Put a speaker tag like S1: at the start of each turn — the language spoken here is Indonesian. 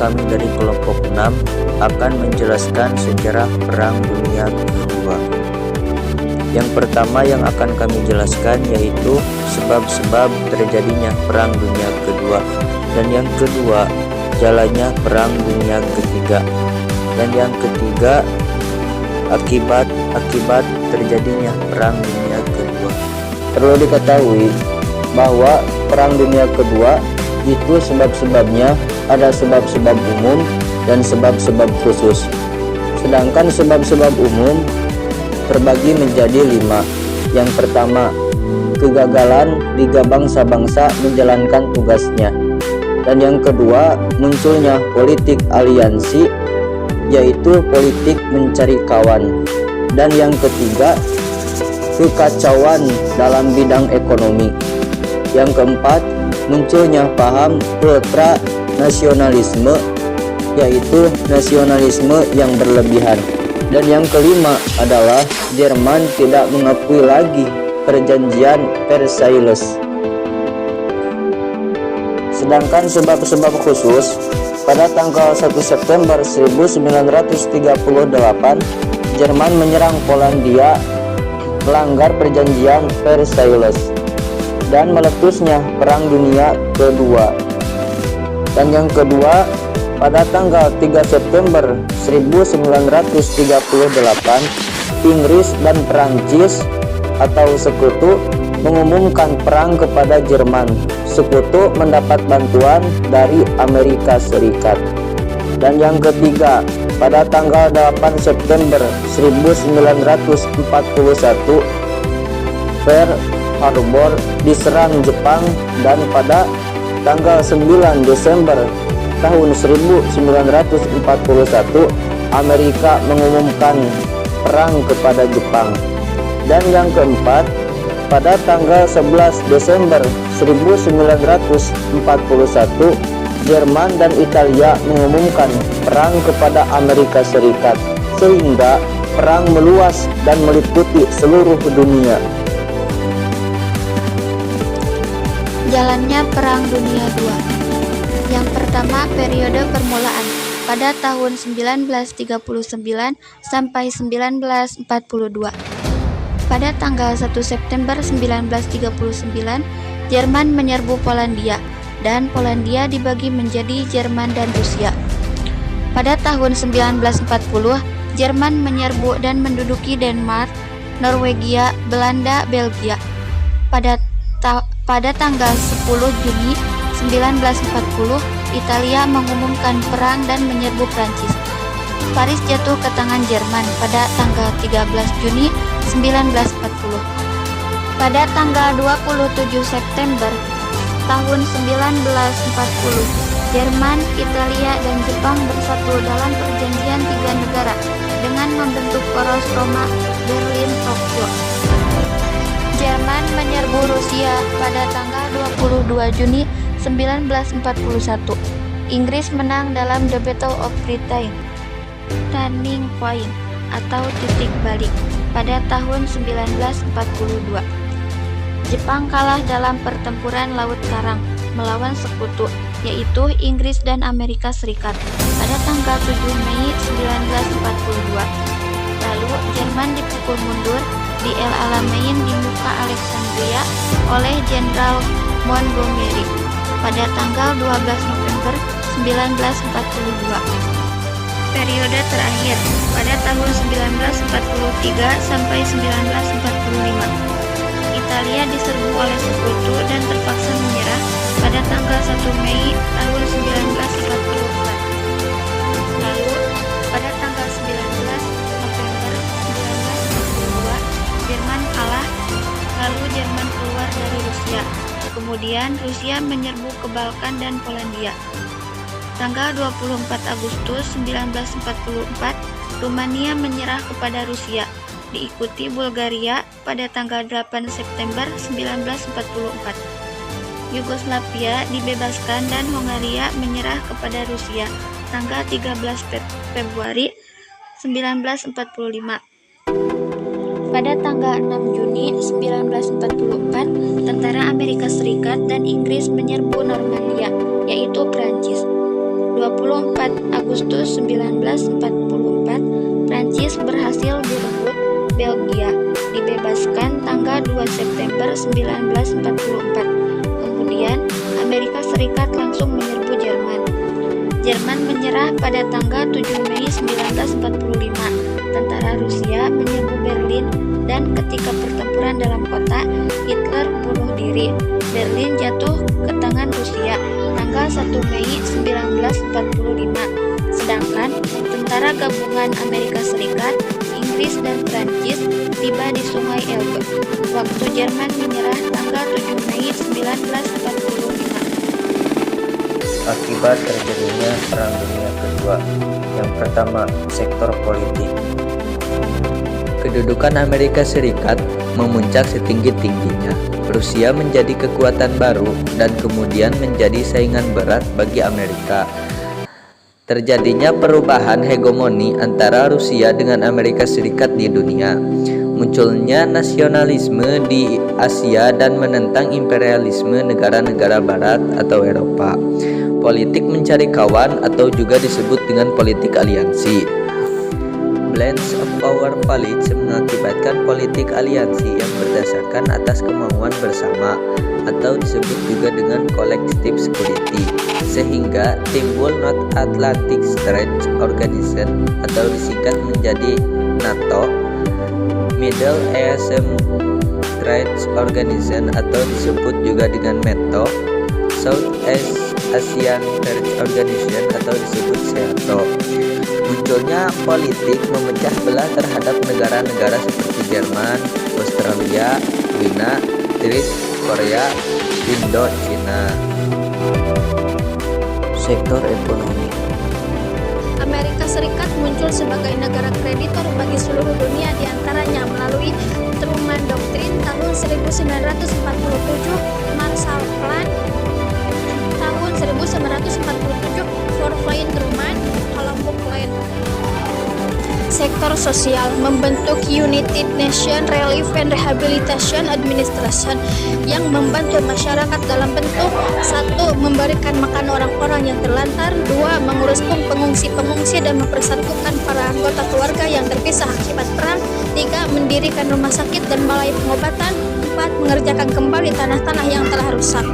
S1: kami dari kelompok 6 akan menjelaskan sejarah Perang Dunia Kedua. Yang pertama yang akan kami jelaskan yaitu sebab-sebab terjadinya Perang Dunia Kedua, dan yang kedua jalannya Perang Dunia Ketiga, dan yang ketiga akibat terjadinya Perang Dunia Kedua. Perlu diketahui bahwa Perang Dunia Kedua itu sebab-sebabnya ada sebab-sebab umum dan sebab-sebab khusus. Sedangkan sebab-sebab umum terbagi menjadi 5. Yang pertama, kegagalan Liga Bangsa-Bangsa menjalankan tugasnya. Dan yang kedua, munculnya politik aliansi, yaitu politik mencari kawan. Dan yang ketiga, kekacauan dalam bidang ekonomi. Yang keempat, munculnya paham ultra nasionalisme, yaitu nasionalisme yang berlebihan. Dan yang kelima adalah Jerman tidak mengakui lagi perjanjian Versailles. Sedangkan sebab-sebab khusus, pada tanggal 1 September 1938 Jerman menyerang Polandia, melanggar perjanjian Versailles, dan meletusnya Perang Dunia Kedua. Dan yang kedua, pada tanggal 3 September 1938 Inggris dan Perancis atau Sekutu mengumumkan perang kepada Jerman. Sekutu mendapat bantuan dari Amerika Serikat. Dan yang ketiga, pada tanggal 8 September 1941 Pearl Harbor diserang Jepang, dan pada tanggal 9 Desember tahun 1941 Amerika mengumumkan perang kepada Jepang. Dan yang keempat, pada tanggal 11 Desember 1941 Jerman dan Italia mengumumkan perang kepada Amerika Serikat, sehingga perang meluas dan meliputi seluruh dunia.
S2: Jalannya Perang Dunia II. Yang pertama, periode permulaan pada tahun 1939 sampai 1942. Pada tanggal 1 September 1939, Jerman menyerbu Polandia, dan Polandia dibagi menjadi Jerman dan Rusia. Pada tahun 1940, Jerman menyerbu dan menduduki Denmark, Norwegia, Belanda, Belgia. Pada tanggal 10 Juni 1940, Italia mengumumkan perang dan menyerbu Prancis. Paris jatuh ke tangan Jerman pada tanggal 13 Juni 1940. Pada tanggal 27 September tahun 1940, Jerman, Italia, dan Jepang bersatu dalam perjanjian 3 negara dengan membentuk poros Roma, Berlin, Tokyo. Jerman menyerbu Rusia pada tanggal 22 Juni 1941. Inggris menang dalam The Battle of Britain, Turning Point atau titik balik, pada tahun 1942. Jepang kalah dalam pertempuran Laut Karang melawan Sekutu, yaitu Inggris dan Amerika Serikat, pada tanggal 7 Mei 1942. Lalu Jerman dipukul mundur di El Alamein di muka Alexandria oleh Jenderal Montgomery pada tanggal 12 November 1942. Periode terakhir pada tahun 1943 sampai 1945. Italia diserbu oleh Sekutu dan terpaksa menyerah pada tanggal 1 Mei tahun 1944. Lalu pada tanggal 19 November 1942 Jerman kalah, lalu Jerman keluar dari Rusia. Kemudian Rusia menyerbu ke Balkan dan Polandia. Tanggal 24 Agustus 1944 Rumania menyerah kepada Rusia, diikuti Bulgaria pada tanggal 8 September 1944. Yugoslavia dibebaskan dan Hongaria menyerah kepada Rusia tanggal 13 Februari 1945. Pada tanggal 6 Juni 1944, tentara Amerika Serikat dan Inggris menyerbu Normandia, yaitu Prancis. 24 Agustus 1944, Prancis berhasil direbut Belgia, dibebaskan tanggal 2 September 1944. Kemudian, Amerika Serikat langsung menyerbu Jerman. Jerman menyerah pada tanggal 7 Mei 1945. Tentara Rusia menyerbu Berlin dan ketika pertempuran dalam kota, Hitler bunuh diri. Berlin jatuh ke tangan Rusia tanggal 1 Mei 1945. Sedangkan tentara gabungan Amerika Serikat, Inggris dan Prancis tiba di Sungai Elbe. Waktu Jerman menyerah tanggal 7 Mei 1945.
S1: Akibat terjadinya Perang Dunia Kedua. Yang pertama, sektor politik. Kedudukan Amerika Serikat memuncak setinggi-tingginya. Rusia menjadi kekuatan baru dan kemudian menjadi saingan berat bagi Amerika. Terjadinya perubahan hegemoni antara Rusia dengan Amerika Serikat di dunia. Munculnya nasionalisme di Asia dan menentang imperialisme negara-negara barat atau Eropa. Politik mencari kawan atau juga disebut dengan politik aliansi. Balance of power policy mengakibatkan politik aliansi yang berdasarkan atas kemauan bersama atau disebut juga dengan collective security, sehingga timbul North Atlantic Treaty Organization atau disingkat menjadi NATO, Middle Eastern Treaty Organization atau disebut juga dengan METO, Southeast Asian Treaty Organization atau disebut SEATO. Munculnya politik memecah belah terhadap negara-negara seperti Jerman, Australia, China, Inggris, Korea, Indo, Cina. Sektor ekonomi.
S3: Amerika Serikat muncul sebagai negara kreditor bagi seluruh dunia, diantaranya melalui Truman Doctrine tahun 1947, Marshall Plan tahun 1947, Four-Point Truman, Colombo Plan. Sektor sosial membentuk United Nations Relief and Rehabilitation Administration yang membantu masyarakat dalam bentuk 1. Memberikan makan orang-orang yang terlantar, 2. Mengurus pengungsi-pengungsi dan mempersatukan para anggota keluarga yang terpisah akibat perang, 3. Mendirikan rumah sakit dan balai pengobatan, 4. Mengerjakan kembali tanah-tanah yang telah rusak.